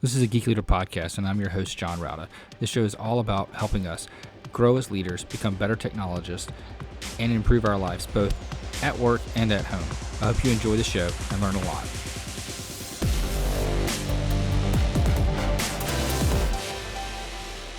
This is a Geek Leader podcast, and I'm your host, John Rauda. This show is all about helping us grow as leaders, become better technologists, and improve our lives both at work and at home. I hope you enjoy the show and learn a lot.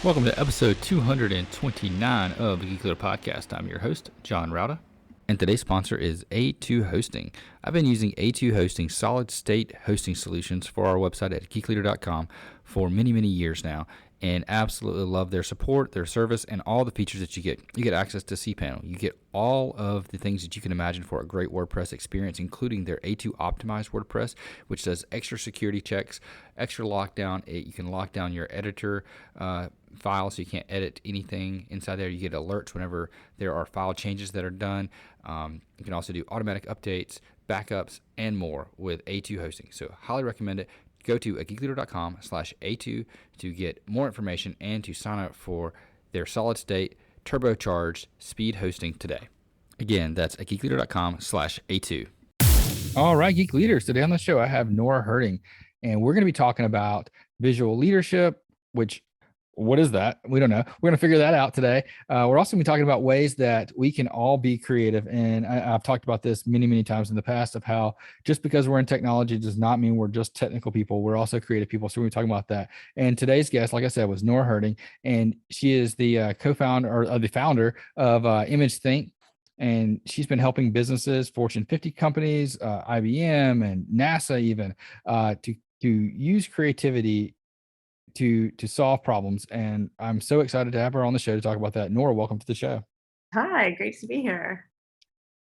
Welcome to episode 229 of the Geek Leader podcast. I'm your host, John Rauda. And today's sponsor is A2 Hosting. I've been using A2 Hosting solid state hosting solutions for our website at geekleader.com for many, many years now, and absolutely love their support, their service, and all the features that you get. You get access to cPanel. You get all of the things that you can imagine for a great WordPress experience, including their A2 optimized WordPress, which does extra security checks, extra lockdown. You can lock down your editor file so you can't edit anything inside there. You get alerts whenever there are file changes that are done. You can also do automatic updates, backups, and more with A2 Hosting. So highly recommend it. Go to geekleader.com/A2 to get more information and to sign up for their solid state turbocharged speed hosting today. Again, that's at geekleader.com/A2. All right, Geek Leaders. Today on the show, I have Nora Herting, and we're going to be talking about visual leadership, what is that? We don't know. We're going to figure that out today. We're also going to be talking about ways that we can all be creative. And I've talked about this many, many times in the past of how just because we're in technology does not mean we're just technical people. We're also creative people. So we're going to be talking about that. And today's guest, like I said, was Nora Herting. And she is the co-founder or the founder of ImageThink. And she's been helping businesses, Fortune 50 companies, IBM and NASA even, to use creativity to solve problems. And I'm so excited to have her on the show to talk about that. Nora, welcome to the show. Hi, great to be here.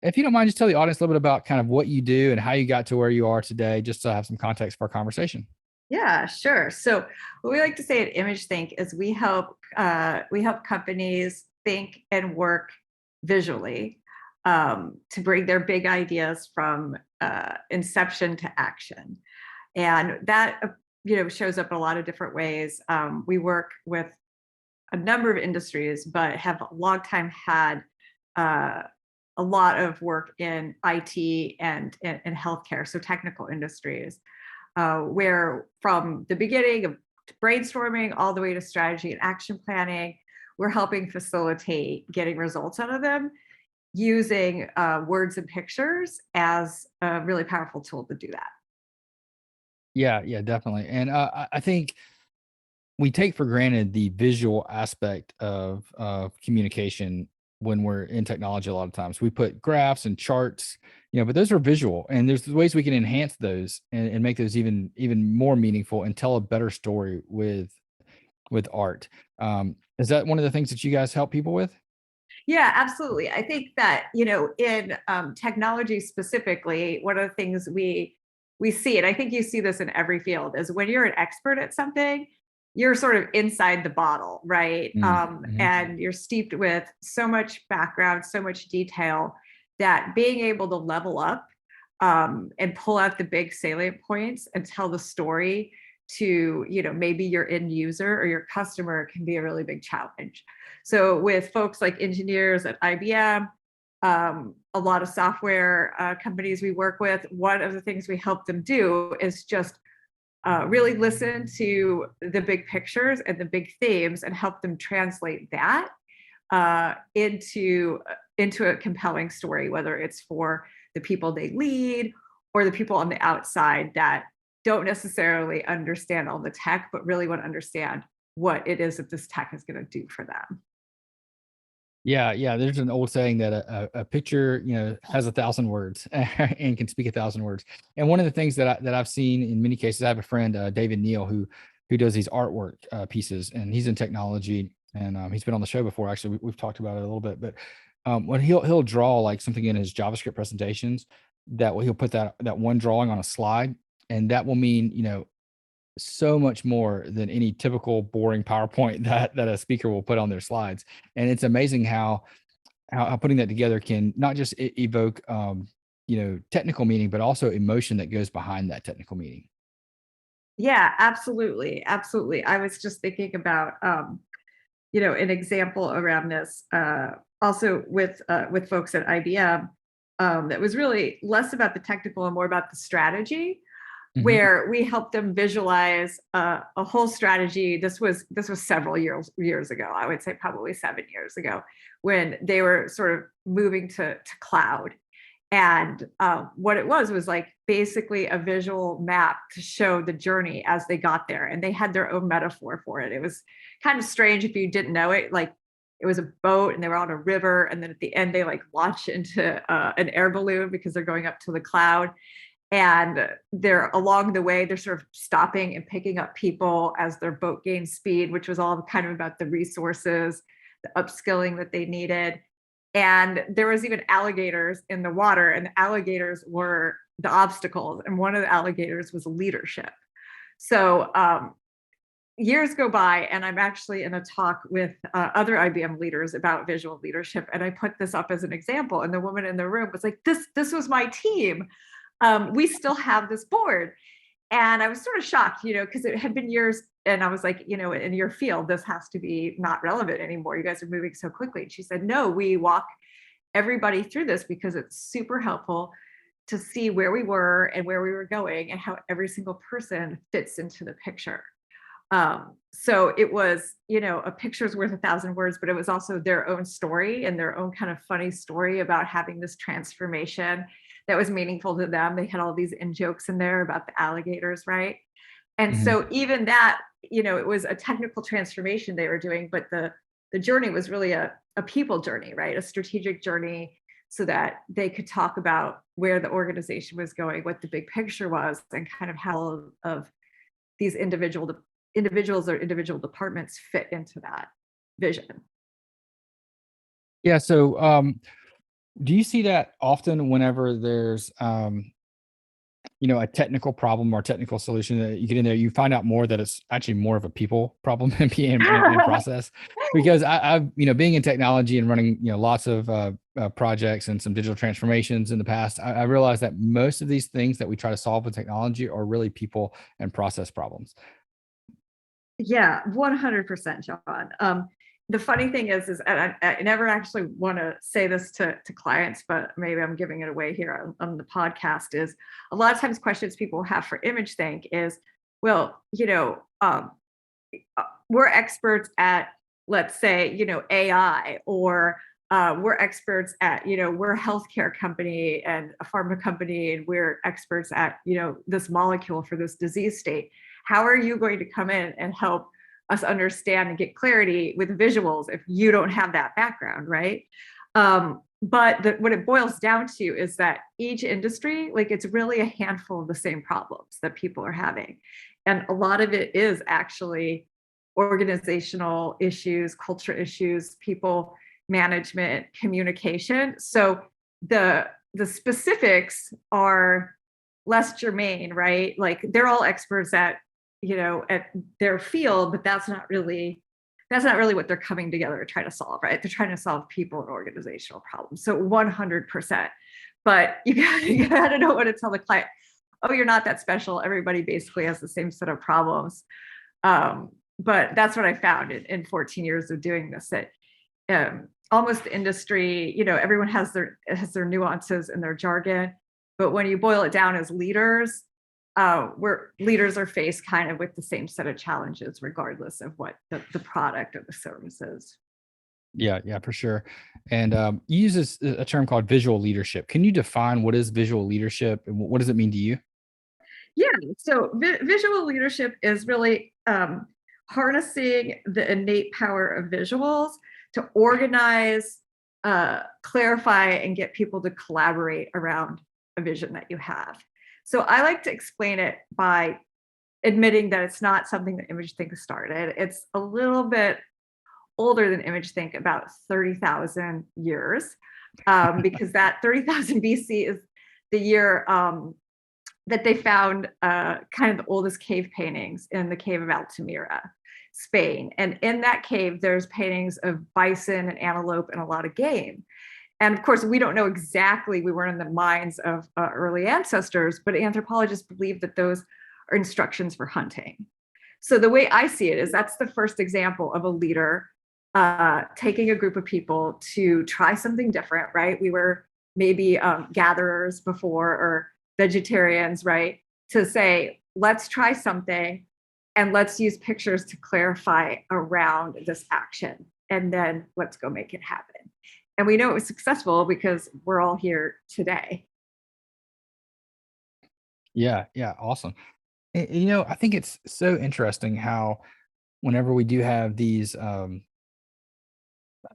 If you don't mind, just tell the audience a little bit about kind of what you do and how you got to where you are today, just to have some context for our conversation. Yeah, sure. So what we like to say at ImageThink is we help companies think and work visually to bring their big ideas from inception to action. And that shows up in a lot of different ways. We work with a number of industries, but have a long time had a lot of work in IT and healthcare, so technical industries, where from the beginning of brainstorming all the way to strategy and action planning, we're helping facilitate getting results out of them using words and pictures as a really powerful tool to do that. Yeah, definitely. And I think we take for granted the visual aspect of communication when we're in technology. A lot of times we put graphs and charts, but those are visual, and there's ways we can enhance those and make those even more meaningful and tell a better story with art. Is that one of the things that you guys help people with? Yeah, absolutely. I think that, in technology specifically, one of the things we see, and I think you see this in every field, is when you're an expert at something, you're sort of inside the bottle, right? Mm-hmm. And you're steeped with so much background, so much detail, that being able to level up and pull out the big salient points and tell the story to, maybe your end user or your customer can be a really big challenge. So with folks like engineers at IBM, a lot of software companies we work with, one of the things we help them do is just really listen to the big pictures and the big themes and help them translate that into a compelling story, whether it's for the people they lead or the people on the outside that don't necessarily understand all the tech, but really want to understand what it is that this tech is going to do for them. Yeah. There's an old saying that a picture, has 1,000 words and can speak 1,000 words. And one of the things that I've seen in many cases, I have a friend, David Neal, who does these artwork pieces, and he's in technology, and he's been on the show before. Actually, we've talked about it a little bit, but when he'll draw like something in his JavaScript presentations, he'll put that one drawing on a slide, and that will mean, so much more than any typical boring PowerPoint that a speaker will put on their slides. And it's amazing how putting that together can not just evoke, technical meaning, but also emotion that goes behind that technical meaning. Yeah, absolutely. Absolutely. I was just thinking about, an example around this, also with folks at IBM, that was really less about the technical and more about the strategy. Mm-hmm. where we helped them visualize a whole strategy. This was several years ago. I would say probably 7 years ago, when they were sort of moving to cloud. And what it was like basically a visual map to show the journey as they got there. And they had their own metaphor for it. It was kind of strange if you didn't know it. Like, it was a boat and they were on a river. And then at the end, they like launch into an air balloon because they're going up to the cloud. And they're along the way, they're sort of stopping and picking up people as their boat gains speed, which was all kind of about the resources, the upskilling that they needed. And there was even alligators in the water, and the alligators were the obstacles. And one of the alligators was leadership. So years go by, and I'm actually in a talk with other IBM leaders about visual leadership. And I put this up as an example. And the woman in the room was like, this was my team. We still have this board. And I was sort of shocked, because it had been years. And I was like, in your field, this has to be not relevant anymore. You guys are moving so quickly. And she said, no, we walk everybody through this because it's super helpful to see where we were and where we were going and how every single person fits into the picture. So it was, a picture's worth 1,000 words, but it was also their own story and their own kind of funny story about having this transformation that was meaningful to them. They had all these in jokes in there about the alligators, right? And Mm-hmm. so even that, it was a technical transformation they were doing, but the journey was really a people journey, right? A strategic journey, so that they could talk about where the organization was going, what the big picture was, and kind of how of these individuals or individual departments fit into that vision. Yeah. So, do you see that often whenever there's, a technical problem or technical solution that you get in there, you find out more that it's actually more of a people problem and process? Because I've, being in technology and running, lots of projects and some digital transformations in the past, I realized that most of these things that we try to solve with technology are really people and process problems. Yeah, 100%, John. The funny thing is I never actually want to say this to clients, but maybe I'm giving it away here on the podcast, is a lot of times questions people have for ImageThink is, well, we're experts at, let's say, AI, or we're experts at, we're a healthcare company and a pharma company, and we're experts at, this molecule for this disease state. How are you going to come in and help us understand and get clarity with visuals if you don't have that background, right? But what it boils down to is that each industry, like, it's really a handful of the same problems that people are having. And a lot of it is actually organizational issues, culture issues, people management, communication. So the specifics are less germane, right? Like, they're all experts at their field, but that's not really what they're coming together to try to solve, right? They're trying to solve people and organizational problems. So 100%. But you gotta know what to tell the client. Oh, you're not that special. Everybody basically has the same set of problems. But that's what I found in 14 years of doing this. That almost the industry, everyone has their nuances and their jargon. But when you boil it down as leaders, where leaders are faced kind of with the same set of challenges, regardless of what the product or the service is. Yeah, for sure. And you use a term called visual leadership. Can you define what is visual leadership and what does it mean to you? Yeah, so visual leadership is really harnessing the innate power of visuals to organize, clarify, and get people to collaborate around a vision that you have. So I like to explain it by admitting that it's not something that ImageThink started. It's a little bit older than ImageThink, about 30,000 years, because that 30,000 BC is the year that they found kind of the oldest cave paintings in the cave of Altamira, Spain. And in that cave, there's paintings of bison and antelope and a lot of game. And of course, we don't know exactly, we weren't in the minds of early ancestors, but anthropologists believe that those are instructions for hunting. So the way I see it is that's the first example of a leader taking a group of people to try something different, right? We were maybe gatherers before, or vegetarians, right? to say, let's try something and let's use pictures to clarify around this action. And then let's go make it happen. And we know it was successful because we're all here today. Yeah, yeah, awesome. And I think it's so interesting how whenever we do have these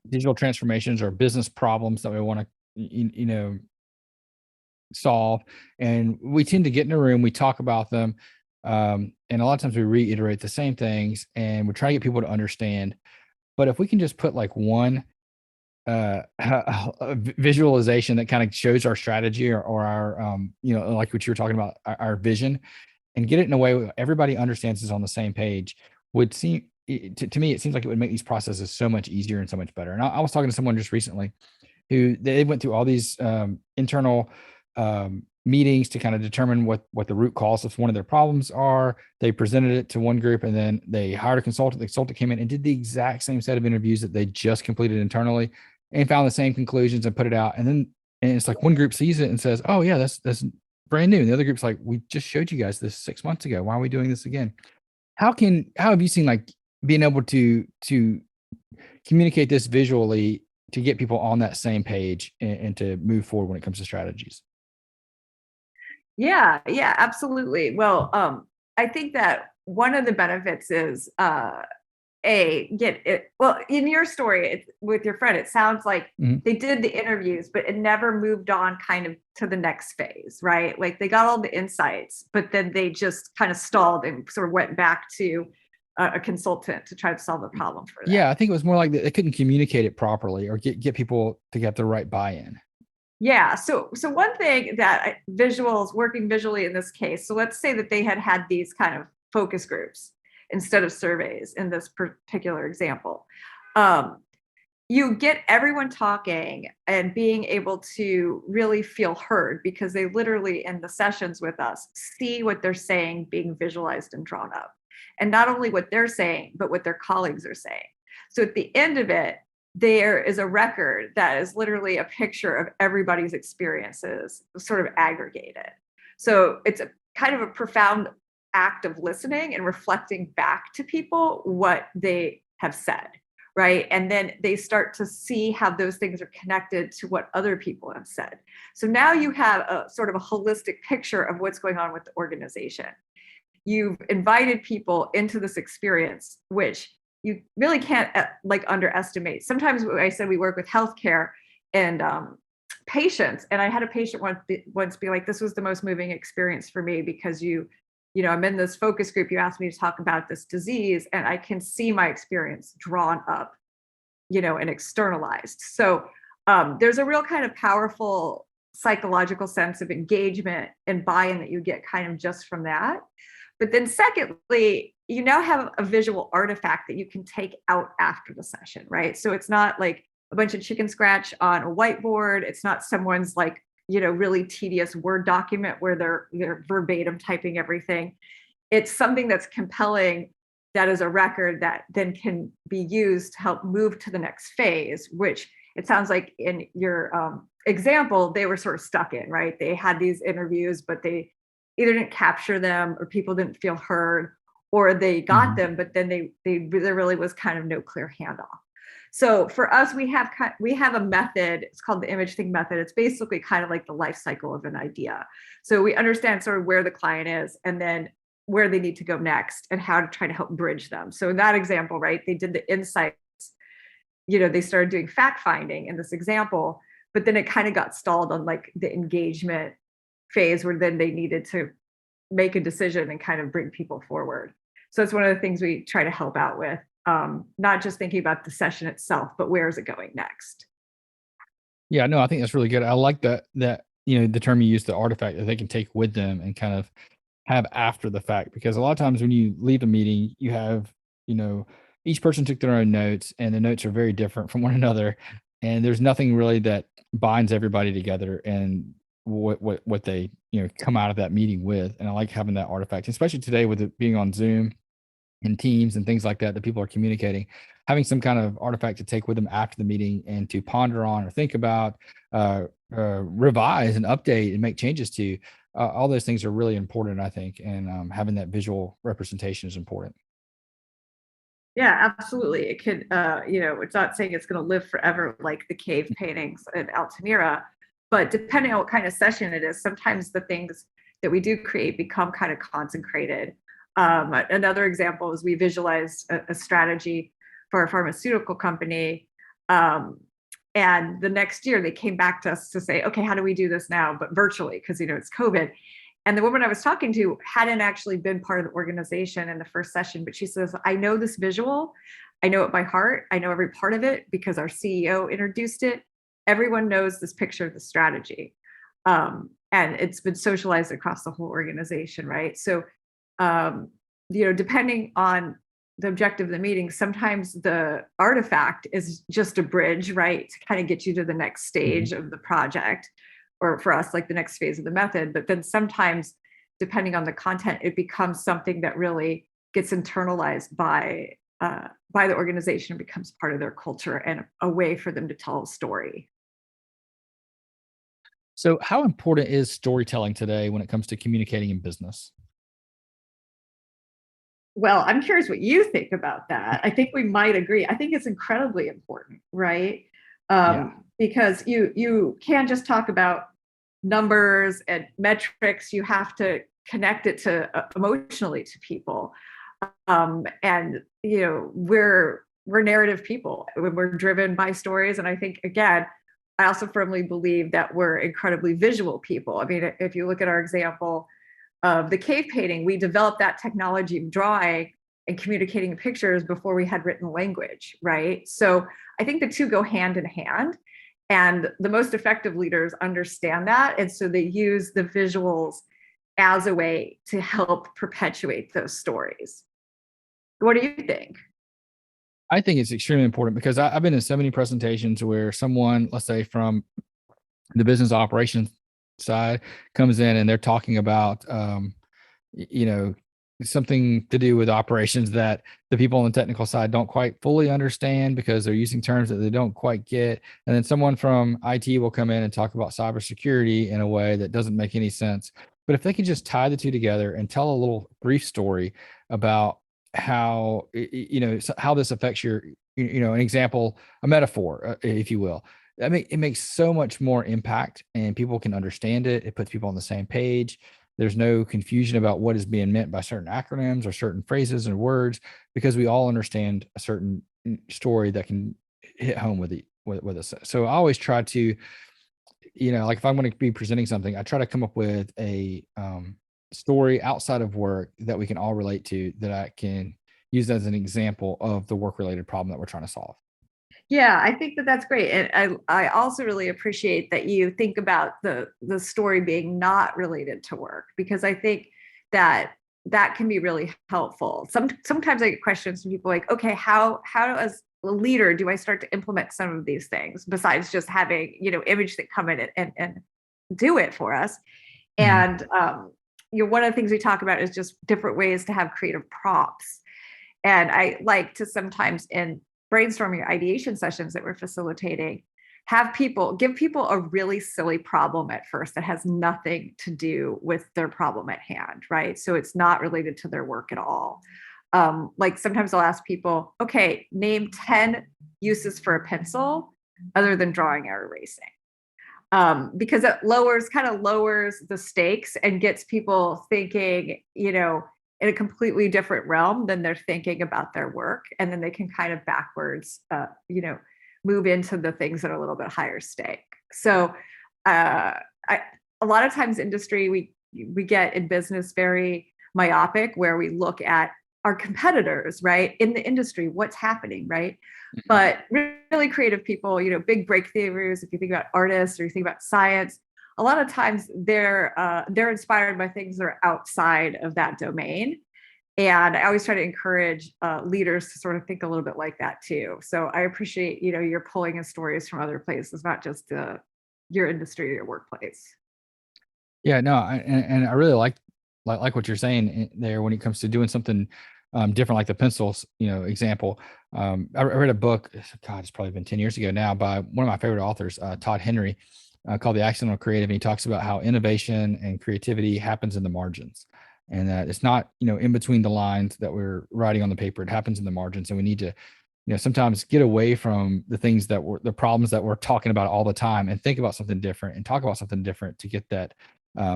digital transformations or business problems that we want to, solve, and we tend to get in a room, we talk about them, and a lot of times we reiterate the same things, and we try to get people to understand. But if we can just put like one visualization that kind of shows our strategy or our like what you were talking about, our vision, and get it in a way where everybody understands is on the same page, would seem to me, it seems like it would make these processes so much easier and so much better. And I was talking to someone just recently who they went through all these internal meetings to kind of determine what the root cause of one of their problems are. They presented it to one group, and then they hired a consultant. The consultant came in and did the exact same set of interviews that they just completed internally, and found the same conclusions and put it out. And it's like one group sees it and says, "Oh yeah, that's brand new." And the other group's like, "We just showed you guys this 6 months ago. Why are we doing this again?" How have you seen like being able to communicate this visually to get people on that same page and to move forward when it comes to strategies? Yeah, yeah, absolutely. Well, I think that one of the benefits is get it. Well, in your story with your friend, it sounds like Mhm. they did the interviews, but it never moved on kind of to the next phase, right? Like they got all the insights, but then they just kind of stalled and sort of went back to a consultant to try to solve the problem for them. Yeah, I think it was more like they couldn't communicate it properly or get people to get the right buy-in. Yeah. So one thing that visuals working visually in this case. So let's say that they had these kind of focus groups instead of surveys in this particular example. Um, you get everyone talking and being able to really feel heard because they literally in the sessions with us see what they're saying being visualized and drawn up. And not only what they're saying, but what their colleagues are saying. So at the end of it, there is a record that is literally a picture of everybody's experiences sort of aggregated. So it's a kind of a profound act of listening and reflecting back to people what they have said, right? And then they start to see how those things are connected to what other people have said. So now you have a sort of a holistic picture of what's going on with the organization. You've invited people into this experience, which you really can't like underestimate. Sometimes I said we work with healthcare and patients, and I had a patient once be like, "This was the most moving experience for me because I'm in this focus group. You asked me to talk about this disease, and I can see my experience drawn up, and externalized." So there's a real kind of powerful psychological sense of engagement and buy-in that you get kind of just from that. But then secondly, you now have a visual artifact that you can take out after the session, right? So it's not like a bunch of chicken scratch on a whiteboard. It's not someone's like, really tedious Word document where they're verbatim typing everything. It's something that's compelling, that is a record that then can be used to help move to the next phase, which it sounds like in your example, they were sort of stuck in, right? They had these interviews, but they either didn't capture them or people didn't feel heard, or they got Mhm. them, but then there really was kind of no clear handoff. So for us, we have a method. It's called the ImageThink method. It's basically kind of like the life cycle of an idea. So we understand sort of where the client is and then where they need to go next and how to try to help bridge them. So in that example, right, they did the insights, they started doing fact finding in this example, but then it kind of got stalled on like the engagement phase where then they needed to make a decision and kind of bring people forward. So it's one of the things we try to help out with, not just thinking about the session itself, but where is it going next? Yeah, no, I think that's really good. I like that the term you used, the artifact that they can take with them and kind of have after the fact, because a lot of times when you leave a meeting, you have, you know, each person took their own notes and the notes are very different from one another. And there's nothing really that binds everybody together and what they, come out of that meeting with. And I like having that artifact, especially today with it being on Zoom and Teams and things like that, that people are communicating, having some kind of artifact to take with them after the meeting and to ponder on or think about, revise and update and make changes to. all those things are really important, I think, and having that visual representation is important. Yeah, absolutely. It could, it's not saying it's going to live forever like the cave paintings in Altamira, but depending on what kind of session it is, sometimes the things that we do create become kind of consecrated. Another example is we visualized a strategy for a pharmaceutical company. And the next year they came back to us to say, okay, how do we do this now? But virtually, because, it's COVID. And the woman I was talking to hadn't actually been part of the organization in the first session, but she says, I know this visual. I know it by heart. I know every part of it because our CEO introduced it. Everyone knows this picture of the strategy. And it's been socialized across the whole organization, right? So, depending on the objective of the meeting, sometimes the artifact is just a bridge, right? To kind of get you to the next stage of the project, or for us, like the next phase of the method. But then sometimes, depending on the content, it becomes something that really gets internalized by the organization, becomes part of their culture and a way for them to tell a story. So how important is storytelling today when it comes to communicating in business? Well, I'm curious what you think about that. I think we might agree. I think it's incredibly important, right? Yeah. Because you can't just talk about numbers and metrics. You have to connect it to emotionally to people. And we're narrative people. We're driven by stories, and I think, again, I also firmly believe that we're incredibly visual people. I mean, if you look at our example of the cave painting, we developed that technology of drawing and communicating pictures before we had written language, right? So I think the two go hand in hand, and the most effective leaders understand that. And so they use the visuals as a way to help perpetuate those stories. What do you think? I think it's extremely important because I've been in so many presentations where someone, let's say from the business operations side, comes in and they're talking about, you know, something to do with operations that the people on the technical side don't quite fully understand because they're using terms that they don't quite get. And then someone from IT will come in and talk about cybersecurity in a way that doesn't make any sense. But if they can just tie the two together and tell a little brief story about how, how this affects your, an example, a metaphor, if you will. I mean, it makes so much more impact and people can understand it. It puts people on the same page. There's no confusion about what is being meant by certain acronyms or certain phrases and words because we all understand a certain story that can hit home with us. So I always try to, like if I'm going to be presenting something, I try to come up with a story outside of work that we can all relate to that I can use as an example of the work related problem that we're trying to solve. Yeah, I think that that's great. And I also really appreciate that you think about the story being not related to work, because I think that that can be really helpful. Sometimes I get questions from people like, okay, how as a leader do I start to implement some of these things besides just having, ImageThink come in and do it for us? Mhm. And one of the things we talk about is just different ways to have creative prompts. And I like to sometimes in brainstorming ideation sessions that we're facilitating, give people a really silly problem at first that has nothing to do with their problem at hand, right? So it's not related to their work at all. Like sometimes I'll ask people, okay, name 10 uses for a pencil other than drawing or erasing. Because it kind of lowers the stakes and gets people thinking, in a completely different realm than they're thinking about their work. And then they can kind of backwards, move into the things that are a little bit higher stake. So a lot of times industry, we get in business very myopic where we look at our competitors, right? In the industry, what's happening, right? Mhm. But really creative people, big breakthroughs, if you think about artists or you think about science, a lot of times they're inspired by things that are outside of that domain. And I always try to encourage leaders to sort of think a little bit like that too. So I appreciate, you're pulling in stories from other places, not just your industry or your workplace. Yeah, no, and I really like what you're saying there when it comes to doing something different, like the pencils, example. I read a book. God, it's probably been 10 years ago now by one of my favorite authors, Todd Henry, called The Accidental Creative. And he talks about how innovation and creativity happens in the margins, and that it's not, in between the lines that we're writing on the paper. It happens in the margins. And we need to, sometimes get away from the things that the problems that we're talking about all the time, and think about something different and talk about something different to get that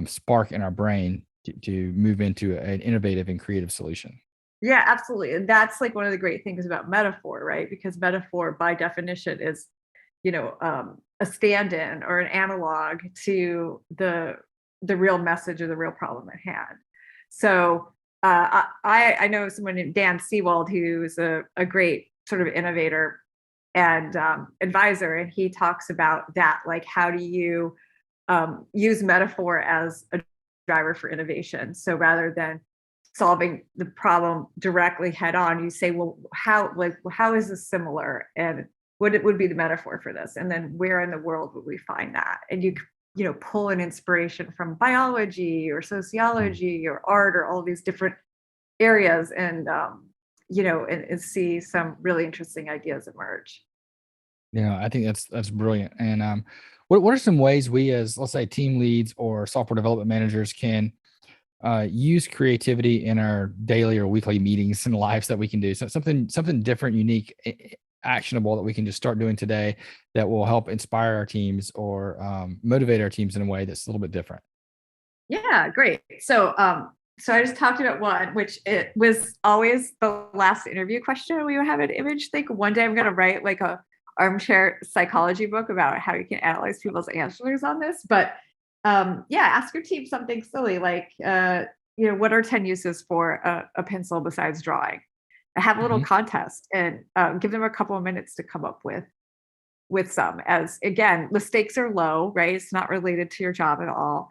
spark in our brain to move into an innovative and creative solution. Yeah, absolutely. And that's like one of the great things about metaphor, right? Because metaphor by definition is, a stand-in or an analog to the real message or the real problem at hand. So I know someone named Dan Seawald, who's a great sort of innovator and advisor, and he talks about that, like, how do you use metaphor as a driver for innovation? So rather than solving the problem directly head on, you say, well, how is this similar, and what it would be the metaphor for this, and then where in the world would we find that? And you pull an inspiration from biology or sociology or art or all these different areas, and and see some really interesting ideas emerge. I think that's brilliant. And what are some ways we, as, let's say, team leads or software development managers, can use creativity in our daily or weekly meetings and lives that we can do? So something different, unique, actionable that we can just start doing today that will help inspire our teams or motivate our teams in a way that's a little bit different. Yeah, great. So I just talked about one, which it was always the last interview question we would have at ImageThink. One day I'm going to write like a armchair psychology book about how you can analyze people's answers on this. But ask your team something silly like, what are 10 uses for a pencil besides drawing? Have a little contest and give them a couple of minutes to come up with some. As again, the stakes are low, right? It's not related to your job at all.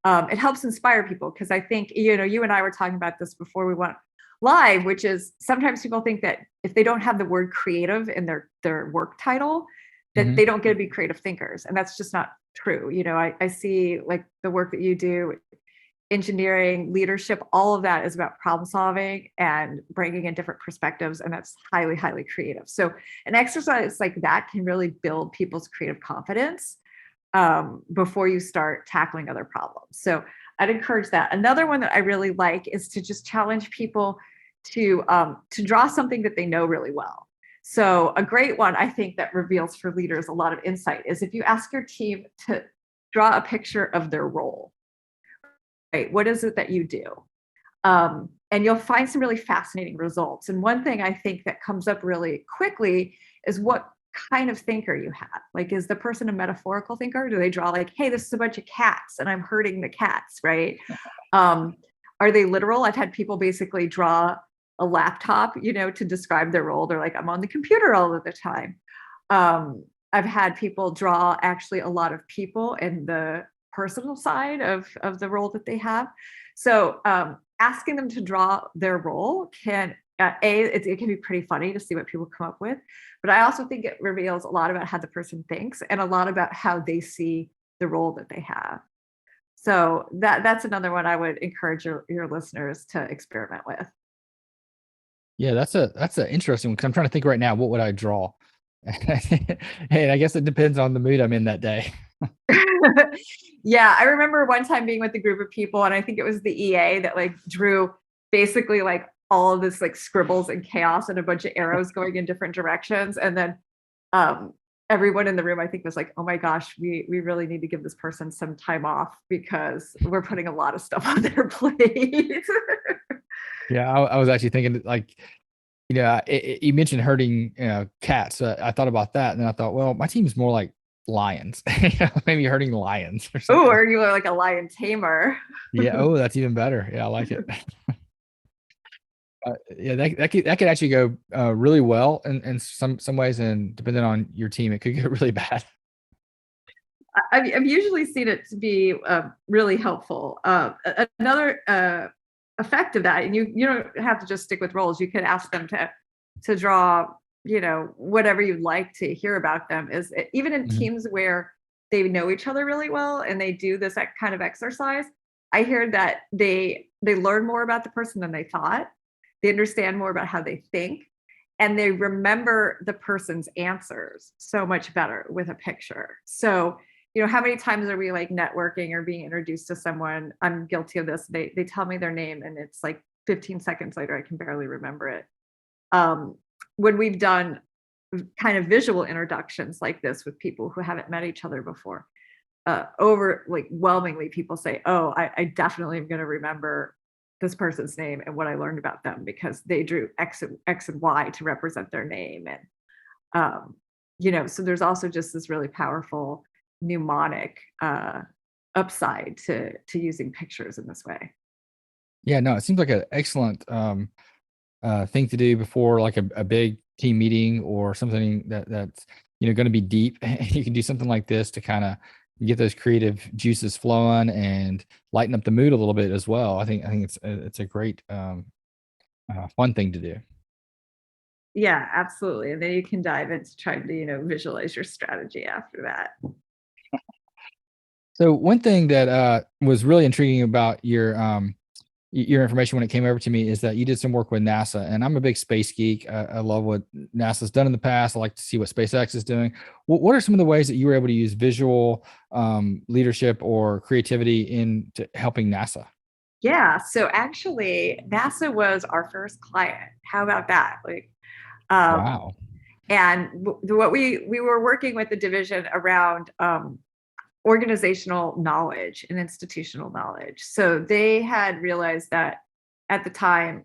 It helps inspire people, because I think, you and I were talking about this before we went live, which is sometimes people think that if they don't have the word creative in their work title, that they don't get to be creative thinkers. And that's just not true. I see like the work that you do, engineering, leadership, all of that is about problem solving and bringing in different perspectives. And that's highly, highly creative. So an exercise like that can really build people's creative confidence before you start tackling other problems. So I'd encourage that. Another one that I really like is to just challenge people to draw something that they know really well. So a great one, I think, that reveals for leaders a lot of insight is if you ask your team to draw a picture of their role. Right? What is it that you do? And you'll find some really fascinating results. And one thing I think that comes up really quickly is what kind of thinker you have. Like, is the person a metaphorical thinker? Do they draw like, hey, this is a bunch of cats and I'm herding the cats, right? Are they literal? I've had people basically draw a laptop, to describe their role. They're like, I'm on the computer all of the time. I've had people draw actually a lot of people and the personal side of the role that they have. So asking them to draw their role can, it can be pretty funny to see what people come up with. But I also think it reveals a lot about how the person thinks and a lot about how they see the role that they have. So that's another one I would encourage your listeners to experiment with. Yeah, that's an interesting one, because I'm trying to think right now, what would I draw? Hey, I guess it depends on the mood I'm in that day. Yeah, I remember one time being with a group of people, and I think it was the EA that like drew basically like all of this like scribbles and chaos and a bunch of arrows going in different directions. And then everyone in the room, I think, was like, oh my gosh, we really need to give this person some time off because we're putting a lot of stuff on their plate. Yeah, I was actually thinking like, you mentioned herding cats. So I thought about that, and then I thought, well, my team is more like lions. Maybe herding lions or something. Oh, or you are like a lion tamer. Yeah. Oh, that's even better. Yeah, I like it. Yeah, that could actually go really well in some ways, and depending on your team, it could get really bad. I've usually seen it to be really helpful. Another effect of that, and you don't have to just stick with roles. You could ask them to draw, whatever you'd like to hear about them. Is even in teams where they know each other really well and they do this kind of exercise, I hear that they learn more about the person than they thought. They understand more about how they think, and they remember the person's answers so much better with a picture. So how many times are we like networking or being introduced to someone? I'm guilty of this. They tell me their name and it's like 15 seconds later, I can barely remember it. When we've done kind of visual introductions like this with people who haven't met each other before, overwhelmingly people say, oh, I definitely am going to remember this person's name and what I learned about them because they drew X and Y to represent their name. And, so there's also just this really powerful mnemonic upside to using pictures in this way. Yeah, no, it seems like an excellent thing to do before like a big team meeting or something that's going to be deep. You can do something like this to kind of get those creative juices flowing and lighten up the mood a little bit as well. I think it's a great fun thing to do. Yeah, absolutely. And then you can dive into trying to visualize your strategy after that. So one thing that was really intriguing about your information when it came over to me is that you did some work with NASA, and I'm a big space geek. I love what NASA's done in the past. I like to see what SpaceX is doing. What are some of the ways that you were able to use visual leadership or creativity into helping NASA? Yeah, so actually, NASA was our first client. How about that? Wow. And what we were working with the division around organizational knowledge and institutional knowledge. So they had realized that at the time,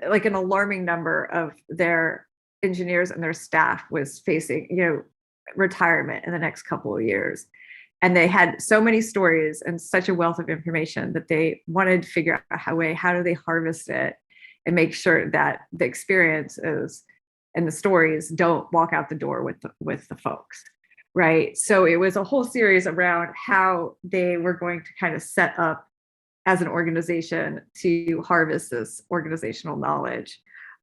like an alarming number of their engineers and their staff was facing, retirement in the next couple of years. And they had so many stories and such a wealth of information that they wanted to figure out how do they harvest it and make sure that the experiences and the stories don't walk out the door with the folks. Right. So it was a whole series around how they were going to kind of set up as an organization to harvest this organizational knowledge,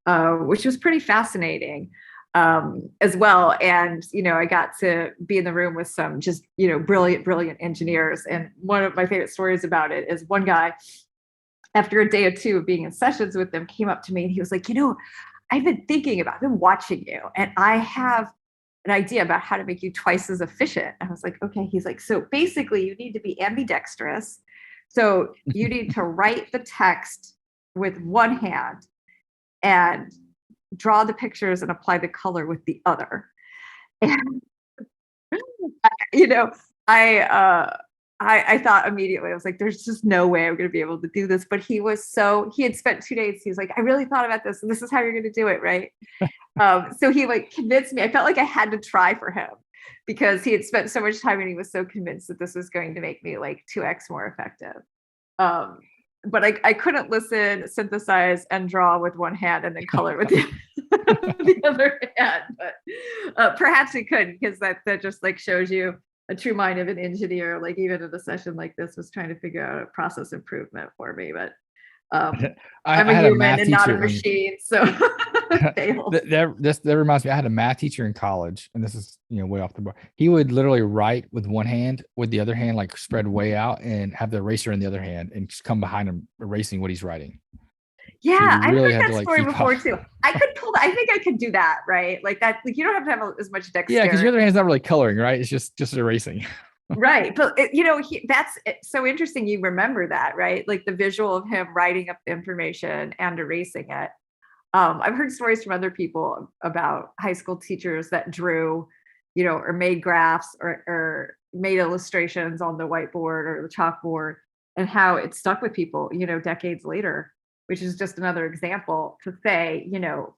which was pretty fascinating as well. And, I got to be in the room with some just, brilliant engineers. And one of my favorite stories about it is one guy, after a day or two of being in sessions with them, came up to me and he was like, I've been watching you, and I have an idea about how to make you twice as efficient. I was like, okay. He's like, so basically you need to be ambidextrous. So you need to write the text with one hand and draw the pictures and apply the color with the other. And, I thought immediately, I was like, there's just no way I'm going to be able to do this. But he had spent 2 days. He was like, I really thought about this, and this is how you're going to do it. Right. So he convinced me. I felt like I had to try for him because he had spent so much time and he was so convinced that this was going to make me like 2x more effective. But I couldn't listen, synthesize, and draw with one hand and then color with the other hand. But perhaps we could, because that just shows you a true mind of an engineer. Like even in a session like this, was trying to figure out a process improvement for me. But I'm a human and not a machine, so that reminds me. I had a math teacher in college, and this is way off the board. He would literally write with one hand, with the other hand spread way out, and have the eraser in the other hand, and just come behind him erasing what he's writing. Yeah, I've heard that story before too. I could pull that. I think I could do that, right? Like that. Like you don't have to have as much dexterity. Yeah, because your other hand's not really coloring, right? It's just erasing. Right. But, that's so interesting. You remember that, right? Like the visual of him writing up the information and erasing it. I've heard stories from other people about high school teachers that drew, or made graphs or made illustrations on the whiteboard or the chalkboard, and how it stuck with people, decades later, which is just another example to say,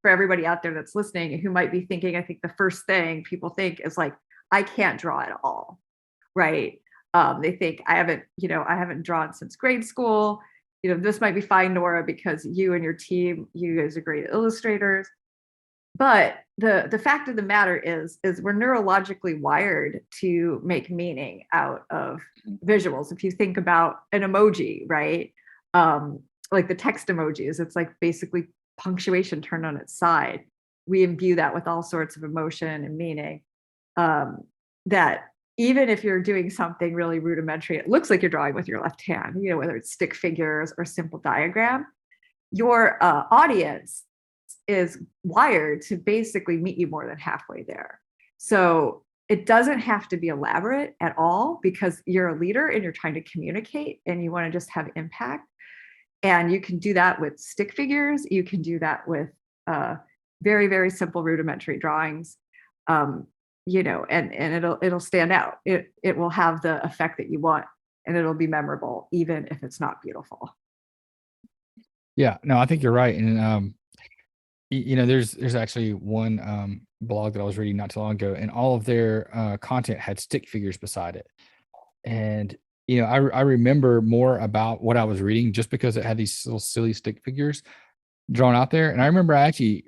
for everybody out there that's listening who might be thinking, I think the first thing people think is like, I can't draw at all. Right. They think I haven't drawn since grade school. This might be fine, Nora, because you and your team, you guys are great illustrators. But the fact of the matter is we're neurologically wired to make meaning out of visuals. If you think about an emoji, right? Like the text emojis, it's like basically punctuation turned on its side. We imbue that with all sorts of emotion and meaning. That even if you're doing something really rudimentary, it looks like you're drawing with your left hand, whether it's stick figures or simple diagram, your audience is wired to basically meet you more than halfway there. So it doesn't have to be elaborate at all, because you're a leader and you're trying to communicate and you want to just have impact. And you can do that with stick figures. You can do that with very, very simple rudimentary drawings. And it'll stand out. It will have the effect that you want, and it'll be memorable, even if it's not beautiful. Yeah, no, I think you're right. And there's actually one blog that I was reading not too long ago, and all of their content had stick figures beside it. And I remember more about what I was reading just because it had these little silly stick figures drawn out there. And I remember I actually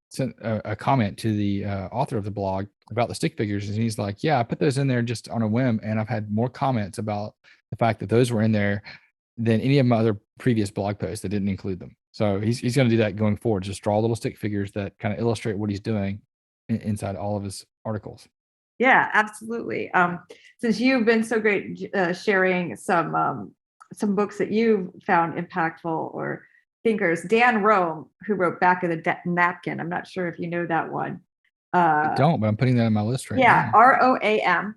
sent a comment to the author of the blog about the stick figures, and he's like, "Yeah, I put those in there just on a whim," and I've had more comments about the fact that those were in there than any of my other previous blog posts that didn't include them. So he's going to do that going forward. Just draw little stick figures that kind of illustrate what he's doing inside all of his articles. Yeah, absolutely. Since you've been so great sharing some books that you found impactful or thinkers, Dan Rome, who wrote Back of the Napkin. I'm not sure if you know that one. I don't, but I'm putting that in my list right Yeah, now. ROAM.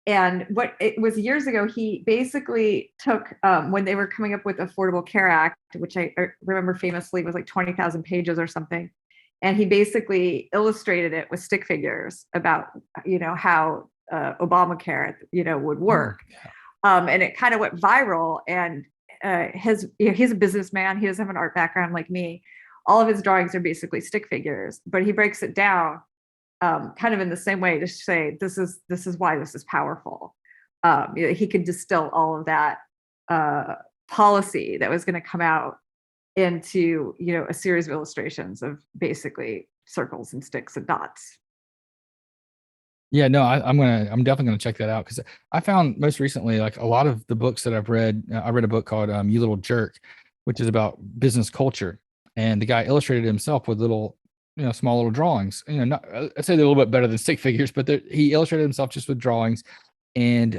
And what it was years ago, he basically took when they were coming up with Affordable Care Act, which I remember famously was like 20,000 pages or something. And he basically illustrated it with stick figures about, how Obamacare, would work. And it kind of went viral. And he's a businessman. He doesn't have an art background like me. All of his drawings are basically stick figures, but he breaks it down kind of in the same way to say, this is why this is powerful. He could distill all of that policy that was going to come out into a series of illustrations of basically circles and sticks and dots. Yeah, no, I'm definitely gonna check that out, because I found most recently, like, a lot of the books that I've read. I read a book called You Little Jerk, which is about business culture, and the guy illustrated himself with little, small little drawings. Not, I'd say they're a little bit better than stick figures, but he illustrated himself just with drawings. And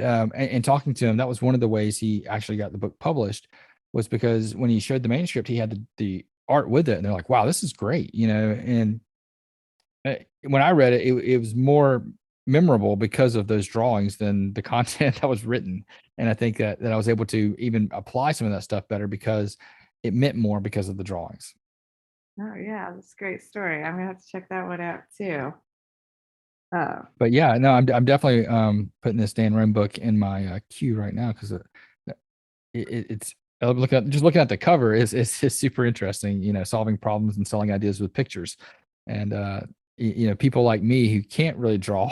talking to him, that was one of the ways he actually got the book published, was because when he showed the manuscript, he had the art with it, and they're like, "Wow, this is great," And when I read it, it was more memorable because of those drawings than the content that was written. And I think that I was able to even apply some of that stuff better because it meant more because of the drawings. Oh yeah, that's a great story. I'm gonna have to check that one out too. But yeah, no, I'm definitely putting this Dan Rome book in my queue right now, because it's looking at the cover is super interesting. Solving problems and selling ideas with pictures, and people like me who can't really draw,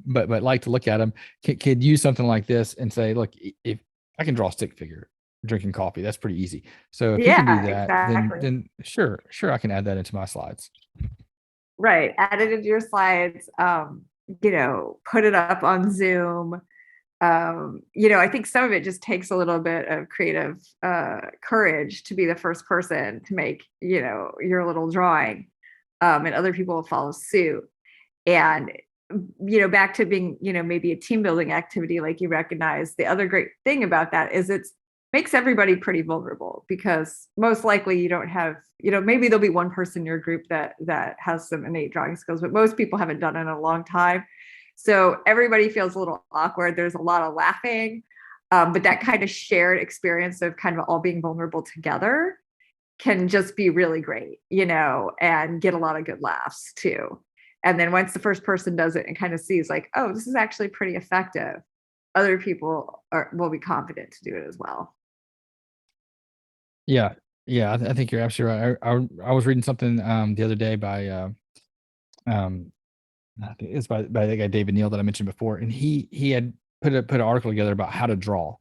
but like to look at them, could use something like this and say, look, if I can draw a stick figure drinking coffee, that's pretty easy. So if he can do Yeah, that, exactly. then sure, I can add that into my slides. Right. Add it into your slides. Put it up on Zoom. I think some of it just takes a little bit of creative courage to be the first person to make, your little drawing. And other people will follow suit. And, back to being, maybe a team building activity, like you recognize, the other great thing about that is it's makes everybody pretty vulnerable, because most likely you don't have, maybe there'll be one person in your group that has some innate drawing skills, but most people haven't done it in a long time. So everybody feels a little awkward. There's a lot of laughing, but that kind of shared experience of kind of all being vulnerable together can just be really great, and get a lot of good laughs too. And then once the first person does it and kind of sees like, oh, this is actually pretty effective, other people will be confident to do it as well. Yeah, yeah, I think you're absolutely right. I was reading something the other day by I think it's by the guy David Neal that I mentioned before, and he had put an article together about how to draw,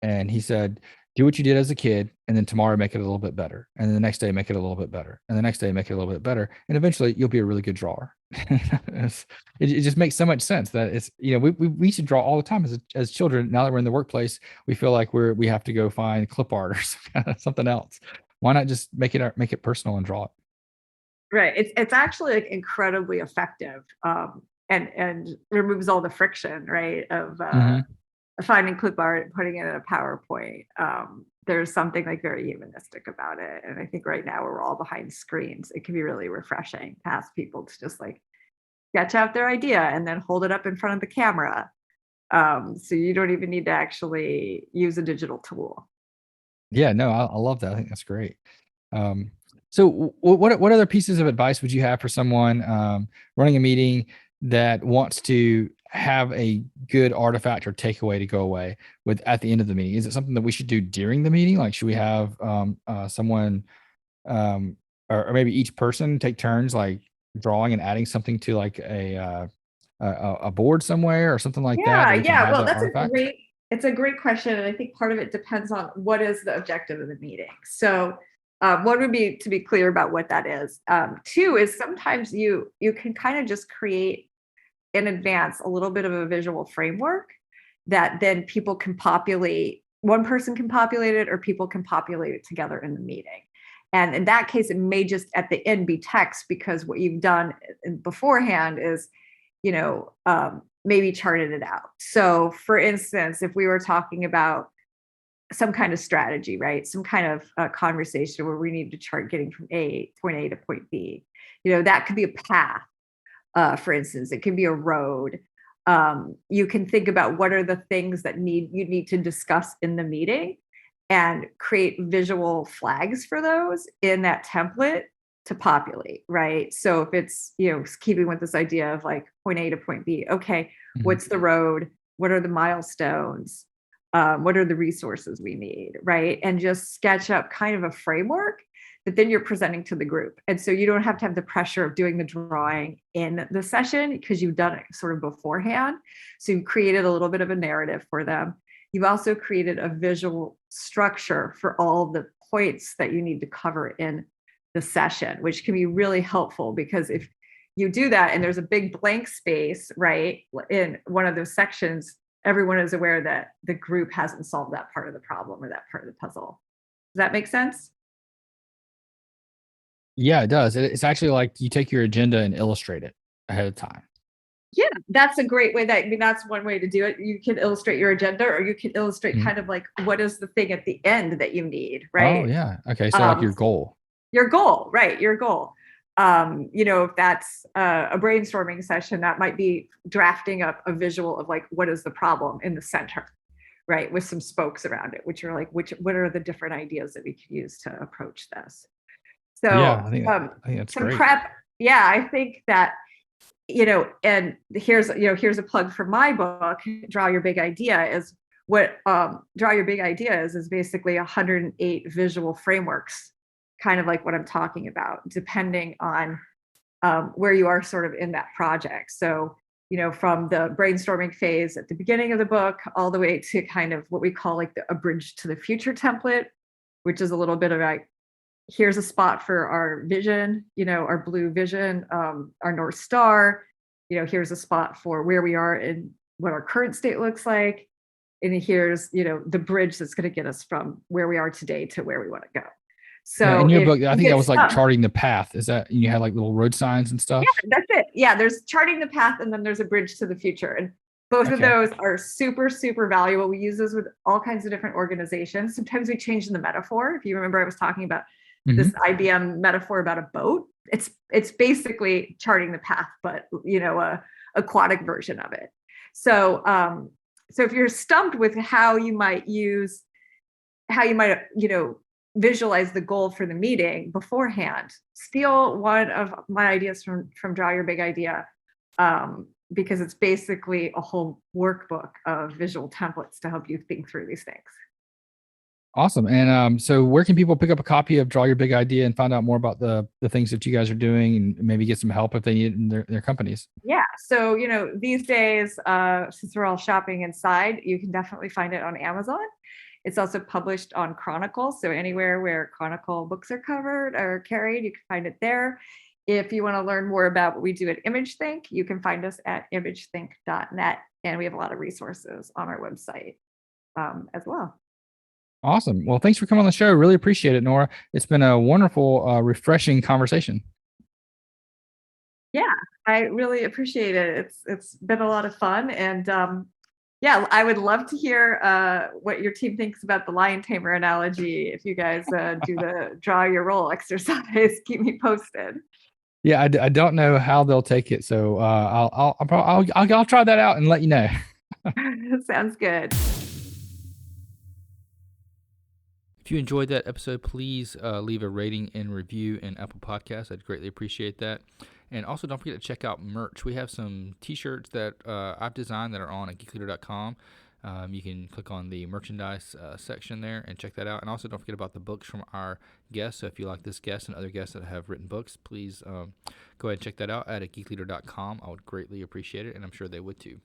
and he said, "Do what you did as a kid, and then tomorrow make it a little bit better, and then the next day make it a little bit better, and the next day make it a little bit better, and eventually you'll be a really good drawer." It just makes so much sense that it's we should draw all the time as children. Now that we're in the workplace, we feel like we have to go find clip art or something else. Why not just make it personal and draw it? Right. It's actually like incredibly effective, and removes all the friction, right, of Hmm. finding clip art and putting it in a PowerPoint. There's something like very humanistic about it. And I think right now we're all behind screens. It can be really refreshing to ask people to just like sketch out their idea and then hold it up in front of the camera. So you don't even need to actually use a digital tool. Yeah, no, I love that. I think that's great. So what other pieces of advice would you have for someone running a meeting that wants to have a good artifact or takeaway to go away with at the end of the meeting? Is it something that we should do during the meeting? Like, should we have someone or maybe each person take turns like drawing and adding something to like a board somewhere or something like that Yeah, we can yeah. have Well, that artifact? it's a great question. And I think part of it depends on what is the objective of the meeting. So one would be to be clear about what that is. Two is sometimes you can kind of just create in advance a little bit of a visual framework that then people can populate. One person can populate it, or people can populate it together in the meeting. And in that case, it may just at the end be text, because what you've done beforehand is, maybe charted it out. So for instance, if we were talking about some kind of strategy, right? Some kind of conversation where we need to chart getting from point A to point B, that could be a path. For instance, it can be a road. You can think about what are the things that you need to discuss in the meeting and create visual flags for those in that template to populate, right? So if it's, keeping with this idea of like point A to point B, okay, what's the road? What are the milestones? What are the resources we need, right? And just sketch up kind of a framework that then you're presenting to the group. And so you don't have to have the pressure of doing the drawing in the session because you've done it sort of beforehand. So you've created a little bit of a narrative for them. You've also created a visual structure for all the points that you need to cover in the session, which can be really helpful, because if you do that and there's a big blank space, right, in one of those sections, everyone is aware that the group hasn't solved that part of the problem or that part of the puzzle. Does that make sense? Yeah, it does. It's actually like you take your agenda and illustrate it ahead of time. Yeah, that's a great way. That's one way to do it. You can illustrate your agenda, or you can illustrate kind of like what is the thing at the end that you need, right? Oh, yeah. Okay. So like your goal. Your goal, right? Your goal. If that's a brainstorming session, that might be drafting up a visual of like what is the problem in the center, right? With some spokes around it, which are like what are the different ideas that we could use to approach this. So Yeah, I think that's some great. prep. Yeah, I think that, and here's a plug for my book, Draw Your Big Idea. Is what Draw Your Big Idea is basically 108 visual frameworks, kind of like what I'm talking about, depending on where you are sort of in that project. So, from the brainstorming phase at the beginning of the book, all the way to kind of what we call like the Abridged to the Future template, which is a little bit of like, here's a spot for our vision, our blue vision, our North Star, here's a spot for where we are and what our current state looks like. And here's, the bridge that's going to get us from where we are today to where we want to go. So in your book, I think that was like charting the path. Is that you had like little road signs and stuff? Yeah, that's it. Yeah, there's charting the path, and then there's a bridge to the future. And both of those are super, super valuable. We use those with all kinds of different organizations. Sometimes we change the metaphor. If you remember, I was talking about this IBM metaphor about a boat. It's basically charting the path, but a aquatic version of it. So so if you're stumped with how you might visualize the goal for the meeting beforehand, steal one of my ideas from Draw Your Big Idea, because it's basically a whole workbook of visual templates to help you think through these things. Awesome. And so where can people pick up a copy of Draw Your Big Idea and find out more about the things that you guys are doing, and maybe get some help if they need it in their companies? Yeah. So, these days, since we're all shopping inside, you can definitely find it on Amazon. It's also published on Chronicle. So anywhere where Chronicle books are covered or carried, you can find it there. If you want to learn more about what we do at ImageThink, you can find us at imagethink.net. And we have a lot of resources on our website as well. Awesome. Well, thanks for coming on the show. Really appreciate it, Nora. It's been a wonderful, refreshing conversation. Yeah, I really appreciate it. It's been a lot of fun. And yeah, I would love to hear what your team thinks about the lion tamer analogy. If you guys do the draw your role exercise, keep me posted. Yeah, I don't know how they'll take it, so I'll try that out and let you know. Sounds good. If you enjoyed that episode, please leave a rating and review in Apple Podcasts. I'd greatly appreciate that. And also, don't forget to check out merch. We have some T-shirts that I've designed that are on at geekleader.com. You can click on the merchandise section there and check that out. And also, don't forget about the books from our guests. So if you like this guest and other guests that have written books, please go ahead and check that out at geekleader.com. I would greatly appreciate it, and I'm sure they would too.